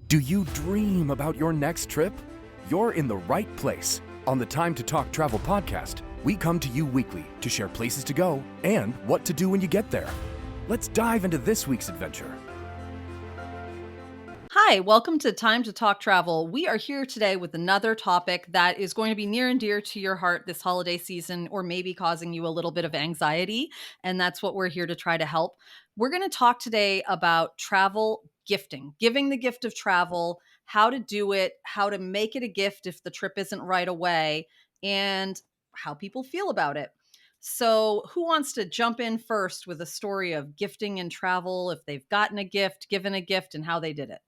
Do you dream about your next trip? You're in the right place. On the Time to Talk Travel podcast, we come to you weekly to share places to go and what to do when you get there. Let's dive into this week's adventure. Hi, welcome to Time to Talk Travel. We are here today with another topic that is going to be near and dear to your heart this holiday season, or maybe causing you a little bit of anxiety. And that's what we're here to try to help. We're going to talk today about travel gifting, giving the gift of travel, how to do it, how to make it a gift if the trip isn't right away, and how people feel about it. So, who wants to jump in first with a story of gifting and travel, if they've gotten a gift, given a gift, and how they did it?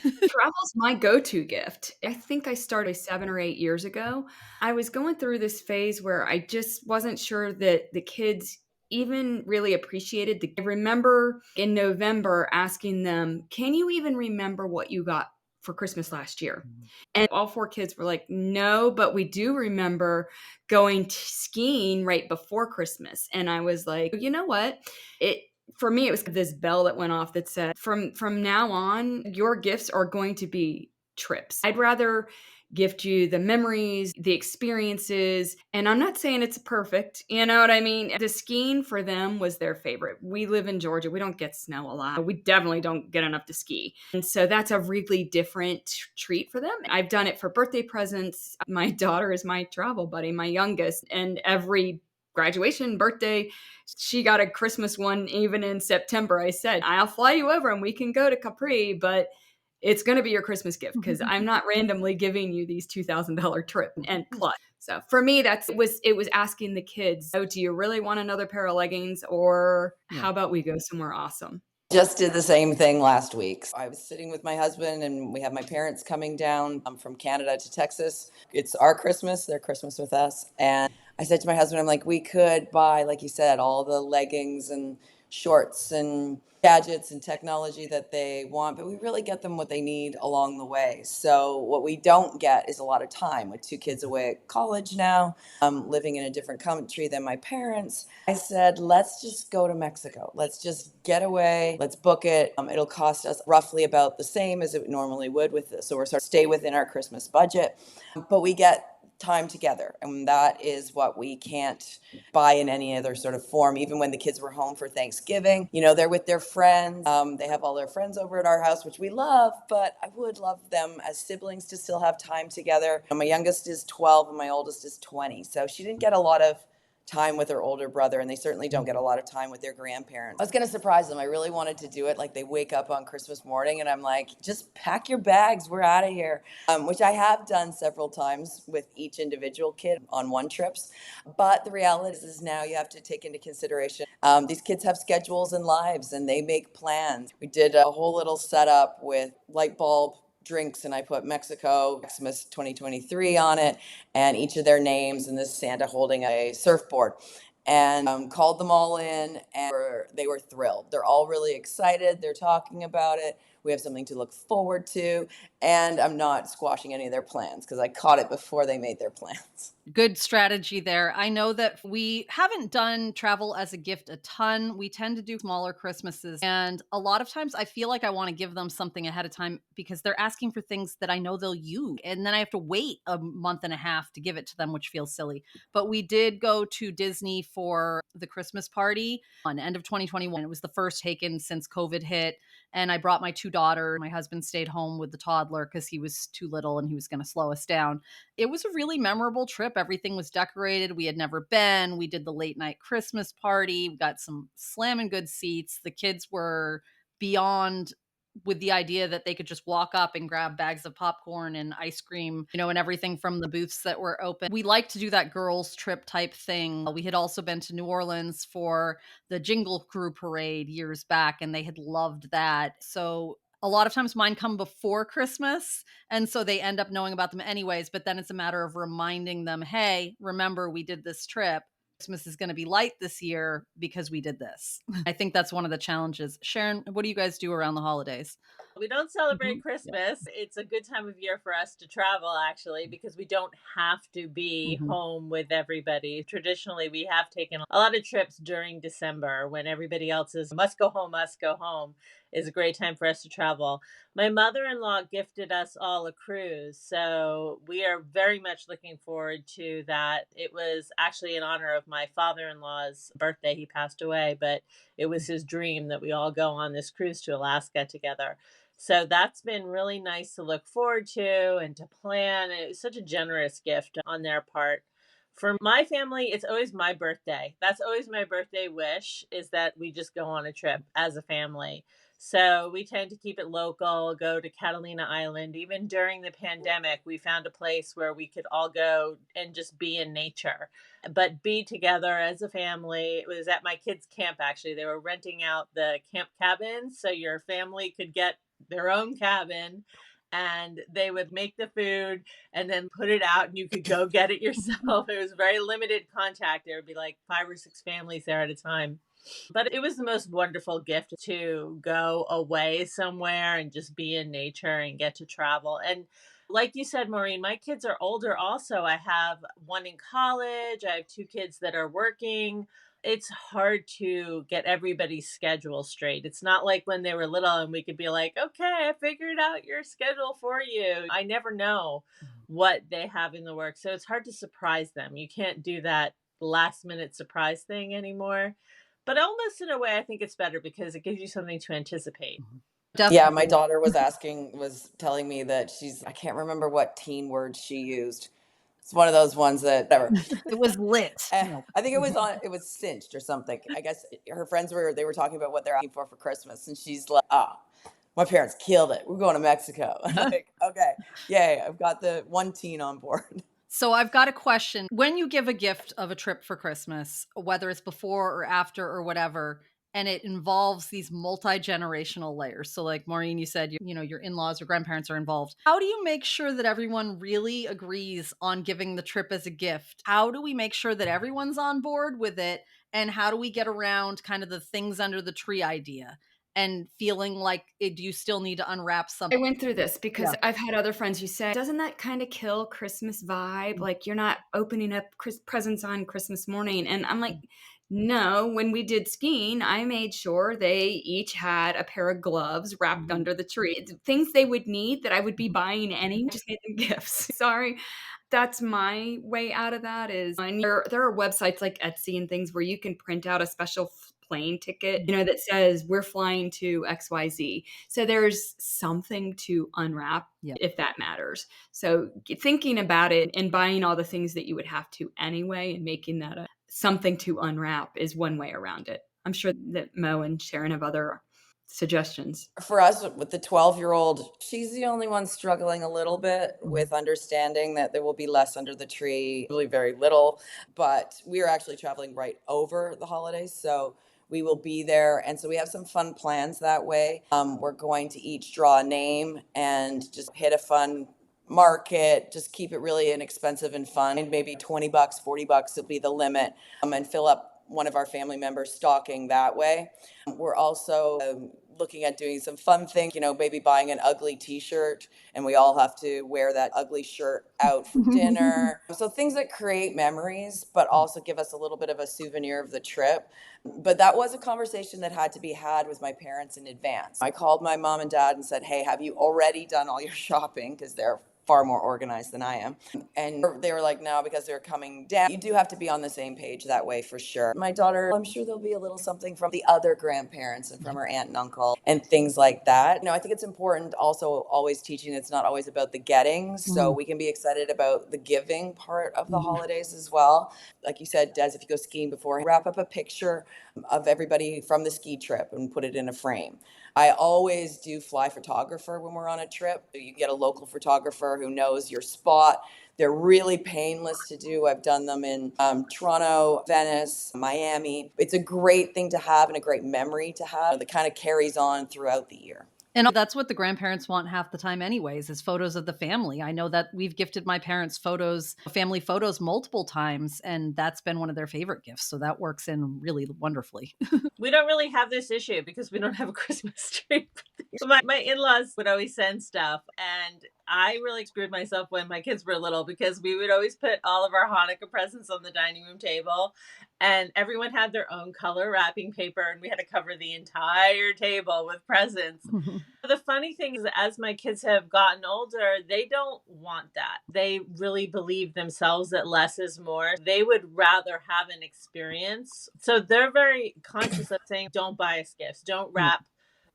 Travel's my go-to gift. I think I started 7 or 8 years ago. I was going through this phase where I just wasn't sure that the kids even really appreciated I remember in November asking them, "Can you even remember what you got for Christmas last year?" And all 4 kids were like, "No, but we do remember going skiing right before Christmas." And I was like, "You know what? It For me, it was this bell that went off that said, from now on, your gifts are going to be trips. I'd rather gift you the memories, the experiences. And I'm not saying it's perfect. You know what I mean? The skiing for them was their favorite. We live in Georgia. We don't get snow a lot. We definitely don't get enough to ski. And so that's a really different treat for them. I've done it for birthday presents. My daughter is my travel buddy, my youngest. And every graduation, birthday, she got a Christmas one even in September. I said, "I'll fly you over and we can go to Capri, but it's going to be your Christmas gift because I'm not randomly giving you these $2,000 trip and plus." So for me, it was asking the kids, "Oh, do you really want another pair of leggings, or how about we go somewhere awesome?" Just did the same thing last week. I was sitting with my husband and we have my parents coming down from Canada to Texas. It's our Christmas, their Christmas with us. And I said to my husband, I'm like, we could buy, like you said, all the leggings and shorts and gadgets and technology that they want, but we really get them what they need along the way. So what we don't get is a lot of time. With 2 kids away at college now, living in a different country than my parents, I said, let's just go to Mexico. Let's just get away. Let's book it. It'll cost us roughly about the same as it normally would with this. So we're sort of stay within our Christmas budget, but we get time together, and that is what we can't buy in any other sort of form. Even when the kids were home for Thanksgiving, they're with their friends. They have all their friends over at our house, which we love, but I would love them as siblings to still have time together. My youngest is 12 and my oldest is 20, so she didn't get a lot of time with her older brother, and they certainly don't get a lot of time with their grandparents. I was going to surprise them. I really wanted to do it like they wake up on Christmas morning and I'm like, just pack your bags, we're out of here, which I have done several times with each individual kid on one trips. But the reality is now you have to take into consideration these kids have schedules and lives and they make plans. We did a whole little setup with light bulb drinks, and I put Mexico Xmas 2023 on it and each of their names, and this Santa holding a surfboard, and called them all in, and they were thrilled. They're all really excited. They're talking about it. We have something to look forward to, and I'm not squashing any of their plans because I caught it before they made their plans. Good strategy there. I know that we haven't done travel as a gift a ton. We tend to do smaller Christmases. And a lot of times I feel like I want to give them something ahead of time because they're asking for things that I know they'll use. And then I have to wait a month and a half to give it to them, which feels silly. But we did go to Disney for the Christmas party on end of 2021. It was the first taken since COVID hit. And I brought my 2 daughters. My husband stayed home with the toddler because he was too little and he was going to slow us down. It was a really memorable trip. Everything was decorated. We had never been. We did the late night Christmas party. We got some slamming good seats. The kids were beyond with the idea that they could just walk up and grab bags of popcorn and ice cream, and everything from the booths that were open. We like to do that girls trip type thing. We had also been to New Orleans for the Jingle Crew parade years back, and they had loved that. So a lot of times mine come before Christmas, and so they end up knowing about them anyways, but then it's a matter of reminding them, hey, remember we did this trip. Christmas is going to be light this year because we did this. I think that's one of the challenges. Ciaran, what do you guys do around the holidays? We don't celebrate Mhm. Christmas. It's a good time of year for us to travel, actually, because we don't have to be Mhm. home with everybody. Traditionally, we have taken a lot of trips during December when everybody else is must go home, must go home. Is a great time for us to travel. My mother-in-law gifted us all a cruise, so we are very much looking forward to that. It was actually in honor of my father-in-law's birthday. He passed away, but it was his dream that we all go on this cruise to Alaska together. So that's been really nice to look forward to and to plan. It was such a generous gift on their part. For my family, it's always my birthday. That's always my birthday wish, is that we just go on a trip as a family. So we tend to keep it local, go to Catalina Island. Even during the pandemic, we found a place where we could all go and just be in nature, but be together as a family. It was at my kids' camp, actually. They were renting out the camp cabins so your family could get their own cabin, and they would make the food and then put it out and you could go get it yourself. It was very limited contact. There would be like 5 or 6 families there at a time. But it was the most wonderful gift to go away somewhere and just be in nature and get to travel. And like you said, Maureen, my kids are older also. I have one in college, I have 2 kids that are working. It's hard to get everybody's schedule straight. It's not like when they were little and we could be like, okay, I figured out your schedule for you. I never know what they have in the work. So it's hard to surprise them. You can't do that last minute surprise thing anymore. But almost in a way, I think it's better because it gives you something to anticipate. Yeah, my Definitely. daughter was telling me that I can't remember what teen word she used. It's one of those ones that, whatever. It was lit. I think it was cinched or something. I guess her friends they were talking about what they're asking for Christmas. And she's like, my parents killed it. We're going to Mexico. I'm like, okay, yay. I've got the one teen on board. So I've got a question. When you give a gift of a trip for Christmas, whether it's before or after or whatever, and it involves these multi-generational layers. So like Maureen, you said, your in-laws or grandparents are involved. How do you make sure that everyone really agrees on giving the trip as a gift? How do we make sure that everyone's on board with it? And how do we get around kind of the things under the tree idea and feeling like do you still need to unwrap I something? went through this because Yeah. I've had other friends who say, doesn't that kind of kill Christmas vibe? Like you're not opening up presents on Christmas morning. And I'm like, no, when we did skiing, I made sure they each had a pair of gloves wrapped under the tree. Things they would need that I would be buying anyway, just made them gifts. Sorry. That's my way out of that is there are websites like Etsy and things where you can print out a special plane ticket, that says we're flying to XYZ. So there's something to unwrap if that matters. So thinking about it and buying all the things that you would have to anyway and making that something to unwrap is one way around it. I'm sure that Mo and Ciaran have other suggestions. For us, with the 12-year-old, she's the only one struggling a little bit with understanding that there will be less under the tree, really very little. But we are actually traveling right over the holidays. So we will be there. And so we have some fun plans that way. We're going to each draw a name and just hit a fun market, just keep it really inexpensive and fun. And maybe $20, $40 will be the limit, and fill up one of our family members' stocking that way. We're also looking at doing some fun things, maybe buying an ugly t-shirt and we all have to wear that ugly shirt out for dinner. So things that create memories, but also give us a little bit of a souvenir of the trip. But that was a conversation that had to be had with my parents in advance. I called my mom and dad and said, hey, have you already done all your shopping? Because they're far more organized than I am. And they were like, no, because they're coming down. You do have to be on the same page that way for sure. My daughter, I'm sure there'll be a little something from the other grandparents and from her aunt and uncle and things like that. I think it's important also always teaching it's not always about the getting. So we can be excited about the giving part of the holidays as well. Like you said, Des, if you go skiing before, wrap up a picture of everybody from the ski trip and put it in a frame. I always do fly photographer when we're on a trip. You get a local photographer who knows your spot. They're really painless to do. I've done them in Toronto, Venice, Miami. It's a great thing to have and a great memory to have that kind of carries on throughout the year. And that's what the grandparents want half the time anyways, is photos of the family. I know that we've gifted my parents photos, family photos multiple times, and that's been one of their favorite gifts. So that works in really wonderfully. We don't really have this issue because we don't have a Christmas tree. My in-laws would always send stuff, and I really screwed myself when my kids were little because we would always put all of our Hanukkah presents on the dining room table, and everyone had their own color wrapping paper, and we had to cover the entire table with presents. The funny thing is, as my kids have gotten older, they don't want that. They really believe themselves that less is more. They would rather have an experience. So they're very conscious of saying, don't buy us gifts, don't wrap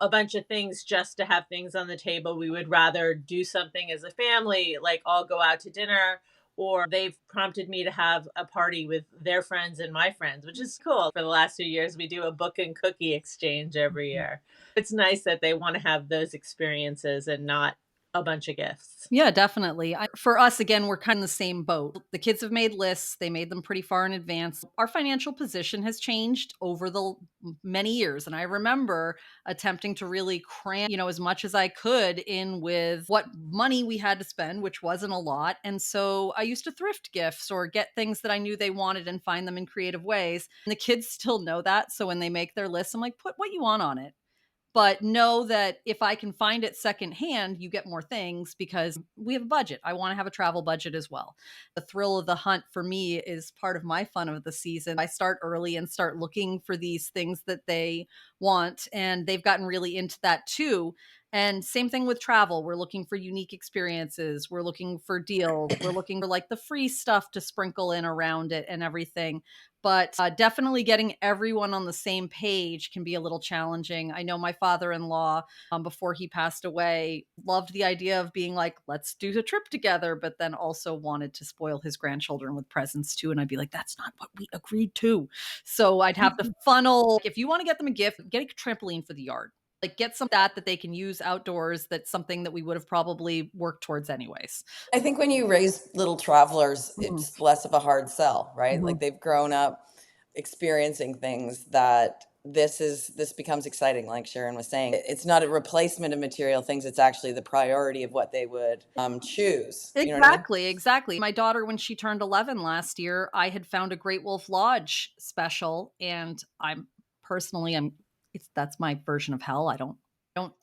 a bunch of things just to have things on the table. We would rather do something as a family, like all go out to dinner. Or they've prompted me to have a party with their friends and my friends, which is cool. For the last few years, we do a book and cookie exchange every year. It's nice that they want to have those experiences and not a bunch of gifts. Yeah, definitely. For us, again, we're kind of in the same boat. The kids have made lists. They made them pretty far in advance. Our financial position has changed over the many years. And I remember attempting to really cram, as much as I could in with what money we had to spend, which wasn't a lot. And so I used to thrift gifts or get things that I knew they wanted and find them in creative ways. And the kids still know that. So when they make their lists, I'm like, put what you want on it. But know that if I can find it secondhand, you get more things because we have a budget. I want to have a travel budget as well. The thrill of the hunt for me is part of my fun of the season. I start early and start looking for these things that they want, and they've gotten really into that too. And same thing with travel. We're looking for unique experiences. We're looking for deals. We're looking for like the free stuff to sprinkle in around it and everything. But definitely getting everyone on the same page can be a little challenging. I know my father-in-law, before he passed away, loved the idea of being like, let's do a trip together, but then also wanted to spoil his grandchildren with presents too. And I'd be like, that's not what we agreed to. So I'd have to funnel, if you want to get them a gift, get a trampoline for the yard. Like get some that they can use outdoors. That's something that we would have probably worked towards anyways. I think when you raise little travelers, Mhm. it's less of a hard sell, right? Mhm. Like they've grown up experiencing things that this becomes exciting, like Ciaran was saying. It's not a replacement of material things, it's actually the priority of what they would choose. You know what I mean? Exactly. My daughter, when she turned 11 last year, I had found a Great Wolf Lodge special, and I'm it's that's my version of hell. I don't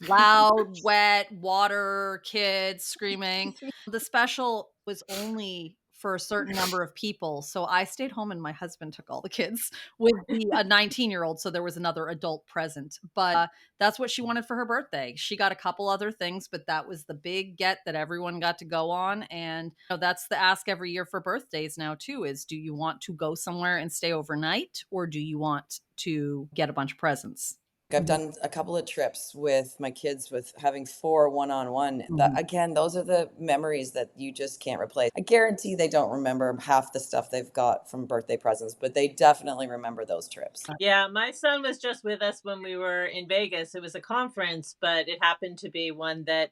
loud, wet, water, kids screaming. The special was only for a certain number of people, so I stayed home and my husband took all the kids with a 19-year-old, so there was another adult present. But that's what she wanted for her birthday. She got a couple other things, but that was the big get that everyone got to go on. And that's the ask every year for birthdays now too, is do you want to go somewhere and stay overnight, or do you want to get a bunch of presents? I've done a couple of trips with my kids with having 4 one-on-one. That Mhm. again, those are the memories that you just can't replace. I guarantee they don't remember half the stuff they've got from birthday presents, but they definitely remember those trips. Yeah, my son was just with us when we were in Vegas. It was a conference, but it happened to be one that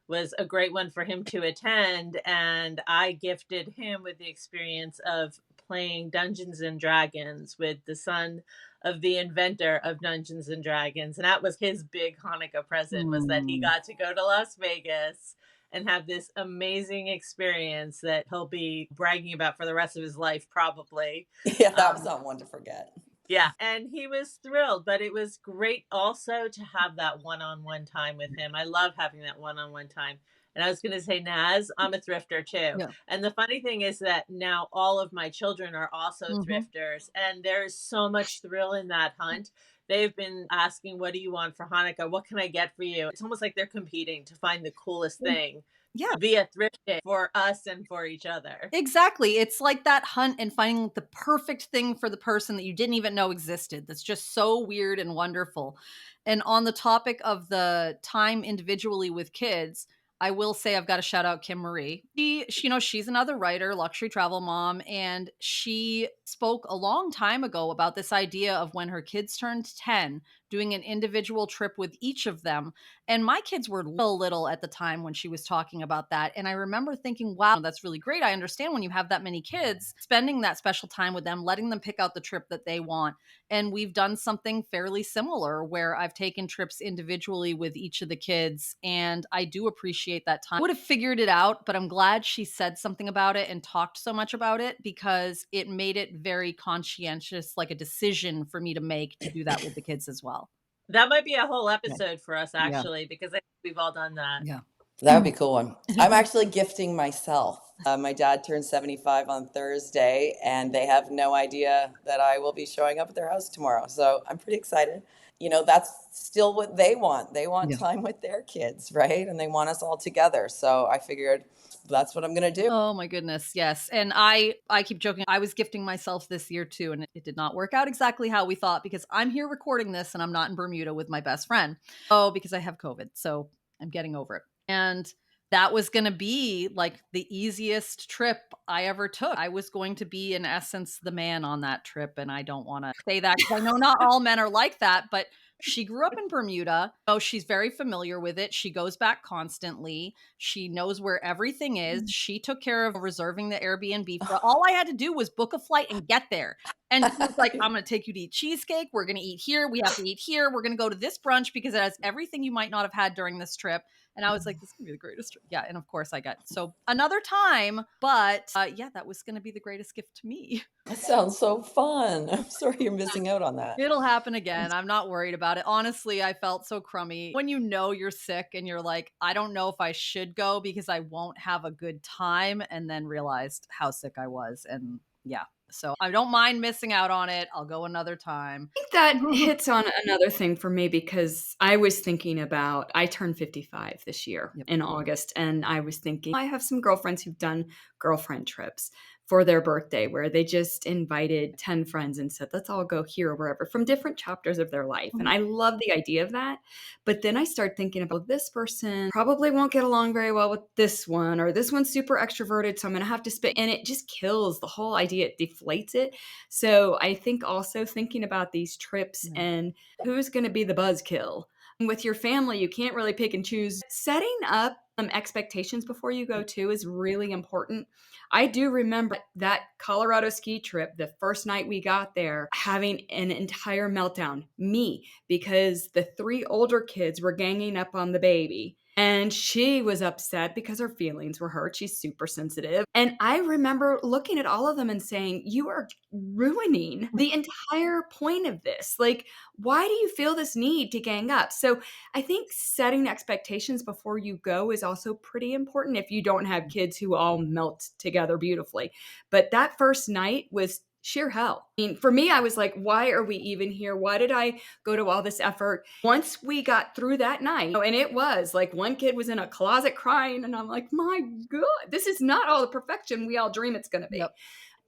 was a great one for him to attend. And I gifted him with the experience of playing Dungeons and Dragons with the son of the inventor of Dungeons and Dragons. And that was his big Hanukkah present, was that he Mm. got to go to Las Vegas and have this amazing experience that he'll be bragging about for the rest of his life, probably. Yeah, that was Um, not one to forget. yeah, and he was thrilled, but it was great also to have that one-on-one time with him. I love having that one-on-one time. And I was going to say, Naz, I'm a thrifter too. Yeah. And the funny thing is that now all of my children are also Mhm. thrifters, and there's so much thrill in that hunt. They've been asking, what do you want for Hanukkah? What can I get for you? It's almost like they're competing to find the coolest thing Yeah. via thrifting for us and for each other. Exactly. It's like that hunt and finding the perfect thing for the person that you didn't even know existed. That's just so weird and wonderful. And on the topic of the time individually with kids, I will say I've got to shout out Kim Marie. She's another writer, luxury travel mom, and she spoke a long time ago about this idea of when her kids turned 10, doing an individual trip with each of them. And my kids were little at the time when she was talking about that. And I remember thinking, wow, that's really great. I understand when you have that many kids, spending that special time with them, letting them pick out the trip that they want. And we've done something fairly similar where I've taken trips individually with each of the kids. And I do appreciate that time. I would have figured it out, but I'm glad she said something about it and talked so much about it because it made it very conscientious, like a decision for me to make to do that with the kids as well. That might be a whole episode for us, Yeah. actually, because I think we've all done that. Yeah. That would be a cool one. I'm actually gifting myself. My dad turned 75 on Thursday, and they have no idea that I will be showing up at their house tomorrow. So I'm pretty excited. You know, that's still what they want. They want time with their kids, right? And they want us all together. So I figured that's what I'm going to do. Oh my goodness. Yes. And I keep joking. I was gifting myself this year too. And it did not work out exactly how we thought because I'm here recording this and I'm not in Bermuda with my best friend. Oh, because I have COVID. So I'm getting over it. And that was going to be like the easiest trip I ever took. I was going to be, in essence, the man on that trip. And I don't want to say that because I know not all men are like that, but she grew up in Bermuda. Oh, she's very familiar with it. She goes back constantly. She knows where everything is. She took care of reserving the Airbnb. For all I had to do was book a flight and get there. And she was like, I'm going to take you to eat cheesecake. We're going to eat here. We have to eat here. We're going to go to this brunch because it has everything you might not have had during this trip. And I was like, this is going to be the greatest trip. Yeah. And of course I got so another time, but yeah, that was going to be the greatest gift to me. That sounds so fun. I'm sorry you're missing out on that. It'll happen again. I'm not worried about it. Honestly, I felt so crummy. When you know you're sick and you're like, I don't know if I should go because I won't have a good time, and then realized how sick I was. And yeah. So I don't mind missing out on it. I'll go another time. I think that hits on another thing for me because I was thinking about, I turned 55 this year in August, and I was thinking, I have some girlfriends who've done girlfriend trips for their birthday where they just invited 10 friends and said, let's all go here or wherever from different chapters of their life. And I love the idea of that. But then I start thinking about this person probably won't get along very well with this one, or this one's super extroverted, so I'm going to have to spit. And it just kills the whole idea. It deflates it. So I think also thinking about these trips and who's going to be the buzzkill. With your family, you can't really pick and choose. Setting up expectations before you go too is really important. I do remember that Colorado ski trip, the first night we got there, having an entire meltdown, me, because the 3 older kids were ganging up on the baby. And she was upset because her feelings were hurt. She's super sensitive. And I remember looking at all of them and saying, you are ruining the entire point of this. Like, why do you feel this need to gang up? So I think setting expectations before you go is also pretty important if you don't have kids who all melt together beautifully. But that first night was sheer hell. I mean, for me, I was like, why are we even here? Why did I go to all this effort? Once we got through that night, and it was like one kid was in a closet crying, and I'm like, my God, this is not all the perfection we all dream it's going to be.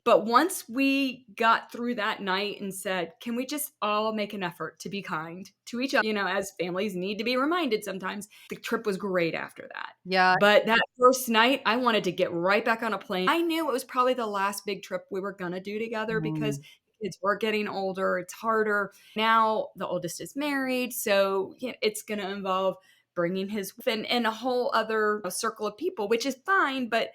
But once we got through that night and said, can we just all make an effort to be kind to each other? You know, as families need to be reminded sometimes, the trip was great after that. Yeah. But that first night, I wanted to get right back on a plane. I knew it was probably the last big trip we were going to do together because kids were getting older. It's harder. Now the oldest is married. So it's going to involve bringing his wife and a whole other circle of people, which is fine, but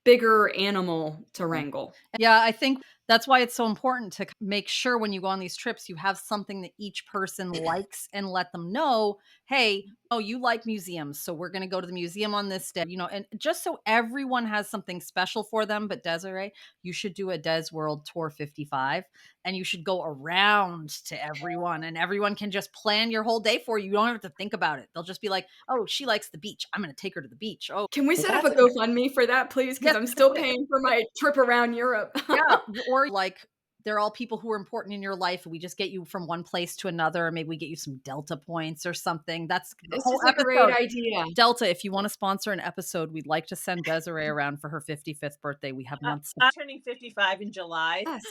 bigger animal to wrangle. Yeah, I think that's why it's so important to make sure when you go on these trips, you have something that each person likes and let them know, hey, oh, you like museums, so we're going to go to the museum on this day, you know, and just so everyone has something special for them. But Desiree, you should do a Des World Tour 55 and you should go around to everyone and everyone can just plan your whole day for you. You don't have to think about it. They'll just be like, oh, she likes the beach. I'm going to take her to the beach. Oh, can we set up a GoFundMe for that, please? Because I'm still paying for my trip around Europe. Yeah. Or like, they're all people who are important in your life. We just get you from one place to another. Or maybe we get you some Delta points or something. That's the this whole is a episode. great idea. Delta, if you want to sponsor an episode, we'd like to send Desiree around for her 55th birthday. We have months. I'm turning 55 in July. Yes.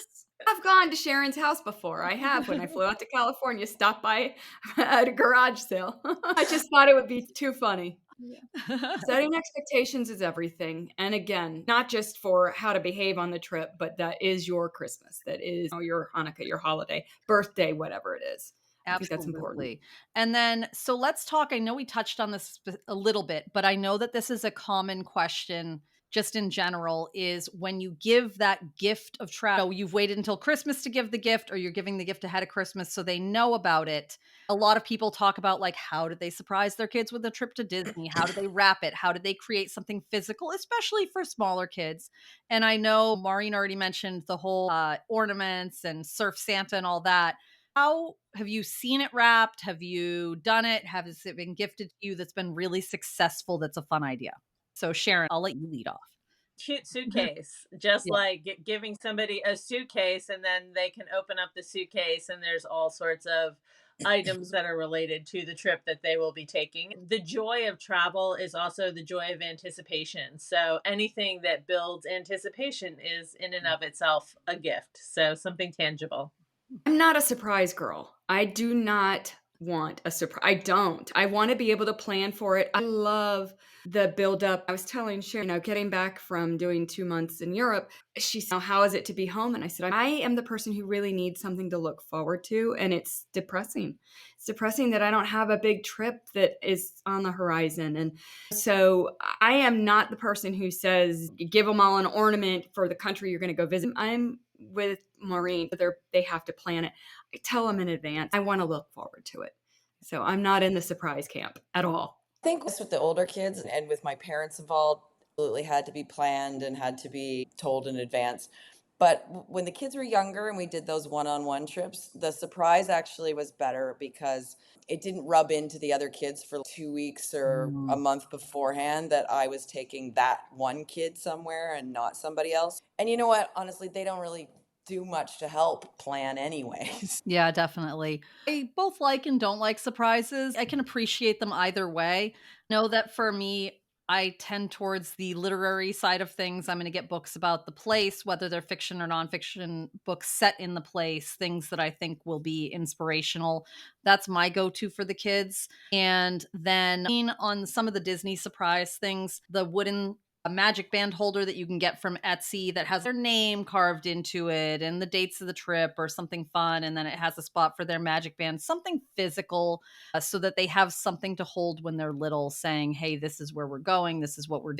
I've gone to Sharon's house before. I have when I flew out to California, stopped by at a garage sale. I just thought it would be too funny. Yeah. Setting expectations is everything. And again, not just for how to behave on the trip, but that is your Christmas. That is your Hanukkah, your holiday, birthday, whatever it is. I think that's important. Absolutely. And then, so let's talk. I know we touched on this a little bit, but I know that this is a common question just in general is when you give that gift of travel, you've waited until Christmas to give the gift or you're giving the gift ahead of Christmas so they know about it. A lot of people talk about like, how did they surprise their kids with a trip to Disney? How do they wrap it? How did they create something physical, especially for smaller kids? And I know Maureen already mentioned the whole ornaments and Surf Santa and all that. How have you seen it wrapped? Have you done it? Has it been gifted to you that's been really successful? That's a fun idea. So, Ciaran, I'll let you lead off. Cute suitcase, just Yeah. like giving somebody a suitcase and then they can open up the suitcase and there's all sorts of items that are related to the trip that they will be taking. The joy of travel is also the joy of anticipation. So anything that builds anticipation is in and of itself a gift. So something tangible. I'm not a surprise girl. I do not want a surprise. I don't. I want to be able to plan for it. I love the build up. I was telling Sharon, getting back from doing 2 months in Europe, she said, how is it to be home? And I said, I am the person who really needs something to look forward to. And it's depressing. It's depressing that I don't have a big trip that is on the horizon. And so I am not the person who says, give them all an ornament for the country you're going to go visit. I'm with Maureen, they have to plan it. I tell them in advance. I want to look forward to it. So I'm not in the surprise camp at all. I think with the older kids and with my parents involved, absolutely had to be planned and had to be told in advance. But when the kids were younger and we did those one-on-one trips, the surprise actually was better because it didn't rub into the other kids for 2 weeks or a month beforehand that I was taking that one kid somewhere and not somebody else. And you know what? Honestly, they don't really do much to help plan anyways. Yeah, definitely. I both like and don't like surprises. I can appreciate them either way. Know that for me, I tend towards the literary side of things. I'm going to get books about the place, whether they're fiction or nonfiction, books set in the place, things that I think will be inspirational. That's my go to for the kids. And then on some of the Disney surprise things, the wooden a magic band holder that you can get from Etsy that has their name carved into it and the dates of the trip or something fun. And then it has a spot for their magic band, something physical so that they have something to hold when they're little saying, hey, this is where we're going. This is what we're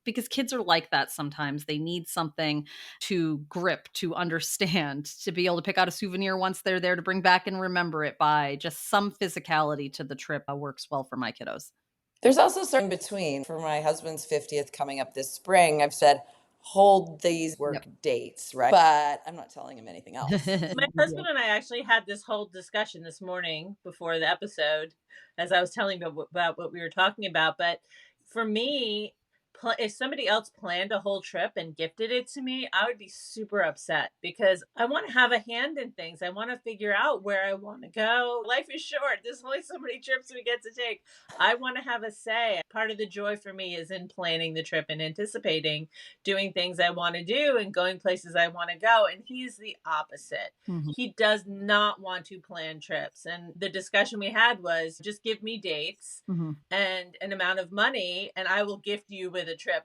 because kids are like that sometimes. They need something to grip, to understand, to be able to pick out a souvenir once they're there to bring back and remember it by. Just some physicality to the trip works well for my kiddos. There's also certain between. For my husband's 50th coming up this spring, I've said, hold these work dates, right? But I'm not telling him anything else. My husband and I actually had this whole discussion this morning before the episode as I was telling about what we were talking about. But for me, if somebody else planned a whole trip and gifted it to me, I would be super upset because I want to have a hand in things. I want to figure out where I want to go. Life is short. There's only so many trips we get to take. I want to have a say. Part of the joy for me is in planning the trip and anticipating doing things I want to do and going places I want to go. And he's the opposite. Mhm. He does not want to plan trips. And the discussion we had was just give me dates Mhm. and an amount of money, and I will gift you with a trip.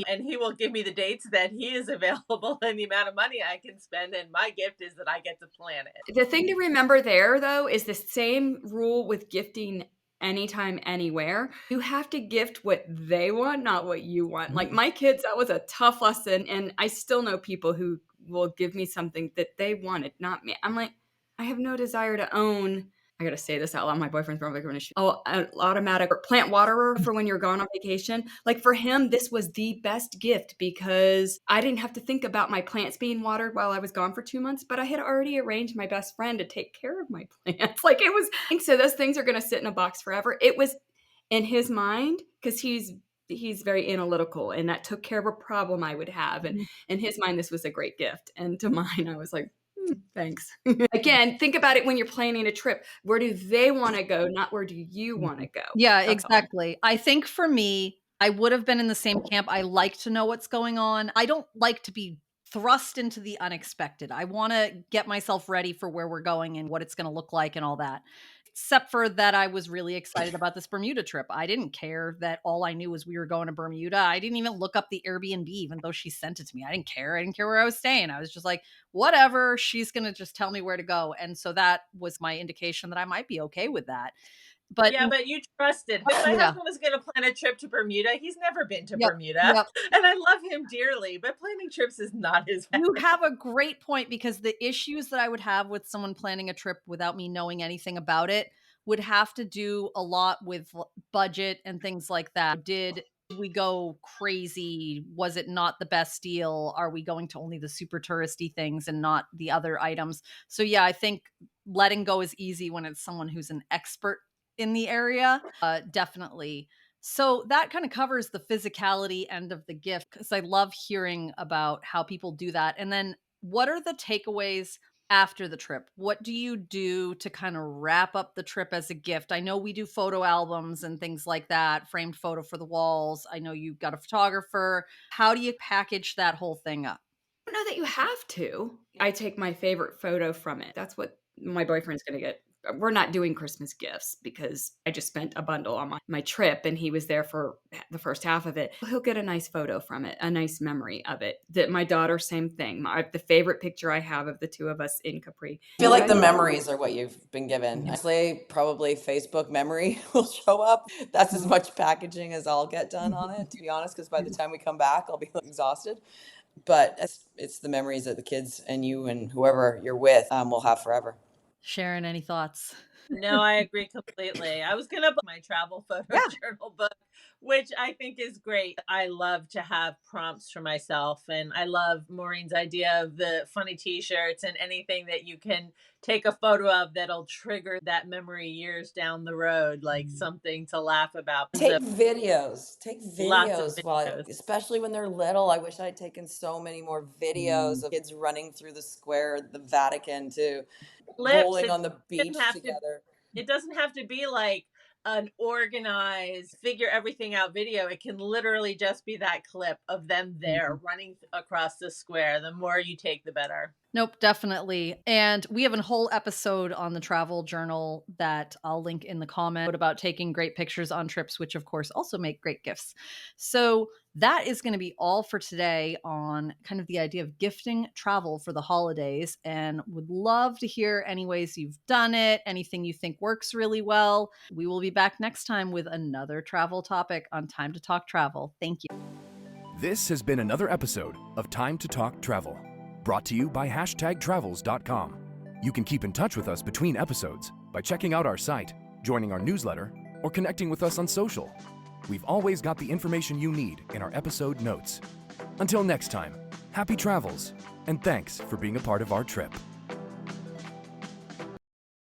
And he will give me the dates that he is available and the amount of money I can spend. And my gift is that I get to plan it. The thing to remember there, though, is the same rule with gifting anytime, anywhere. You have to gift what they want, not what you want. Like my kids, that was a tough lesson. And I still know people who will give me something that they wanted, not me. I'm like, I have no desire to own. I gotta say this out loud. My boyfriend's probably going to shoot. Oh, an automatic plant waterer for when you're gone on vacation. Like for him, this was the best gift because I didn't have to think about my plants being watered while I was gone for 2 months, but I had already arranged my best friend to take care of my plants. Like it was, so those things are going to sit in a box forever. It was in his mind because he's very analytical and that took care of a problem I would have. And in his mind, this was a great gift. And to mine, I was like, thanks. Again, think about it when you're planning a trip. Where do they want to go? Not where do you want to go? Yeah, That's exactly. I think for me, I would have been in the same camp. I like to know what's going on. I don't like to be thrust into the unexpected. I want to get myself ready for where we're going and what it's going to look like and all that. Except for that I was really excited about this Bermuda trip. I didn't care that all I knew was we were going to Bermuda. I didn't even look up the Airbnb, even though she sent it to me. I didn't care. I didn't care where I was staying. I was just like, whatever, she's going to just tell me where to go. And so that was my indication that I might be okay with that. But yeah, but you trusted. If my yeah. husband was going to plan a trip to Bermuda, he's never been to Yep, Bermuda. yep. And I love him dearly, but planning trips is not his bag. You have a great point, because the issues that I would have with someone planning a trip without me knowing anything about it would have to do a lot with budget and things like that. Did we go crazy? Was it not the best deal? Are we going to only the super touristy things and not the other items? So yeah, I think letting go is easy when it's someone who's an expert in the area. Definitely. So that kind of covers the physicality end of the gift, because I love hearing about how people do that. And then what are the takeaways after the trip? What do you do to kind of wrap up the trip as a gift? I know we do photo albums and things like that, framed photo for the walls. I know you've got a photographer. How do you package that whole thing up? I don't know that you have to. I take my favorite photo from it. That's what my boyfriend's going to get. We're not doing Christmas gifts because I just spent a bundle on my trip and he was there for the first half of it. He'll get a nice photo from it, a nice memory of it. That my daughter, same thing. The favorite picture I have of the two of us in Capri. I feel like the memories are what you've been given. Honestly, probably Facebook memory will show up. That's as much packaging as I'll get done on it, to be honest, because by the time we come back, I'll be exhausted. But it's the memories that the kids and you and whoever you're with will have forever. Sharon, any thoughts? No, I agree completely. I was going to book my travel photo journal book, which I think is great. I love to have prompts for myself. And I love Maureen's idea of the funny t-shirts and anything that you can take a photo of that'll trigger that memory years down the road, like something to laugh about. Take videos. Take Lots of videos. Especially when they're little. I wish I'd taken so many more videos of kids running through the square, the Vatican, to bowling on the beach together. It doesn't have to be like an organized figure everything out video. It can literally just be that clip of them there running across the square. The more you take, the better. Nope, definitely. And we have a whole episode on the travel journal that I'll link in the comment about taking great pictures on trips, which of course also make great gifts. So that is going to be all for today on kind of the idea of gifting travel for the holidays, and would love to hear any ways you've done it, anything you think works really well. We will be back next time with another travel topic on Time to Talk Travel. Thank you. This has been another episode of Time to Talk Travel, brought to you by #travels.com. You can keep in touch with us between episodes by checking out our site, joining our newsletter, or connecting with us on social. We've always got the information you need in our episode notes. Until next time, happy travels, and thanks for being a part of our trip.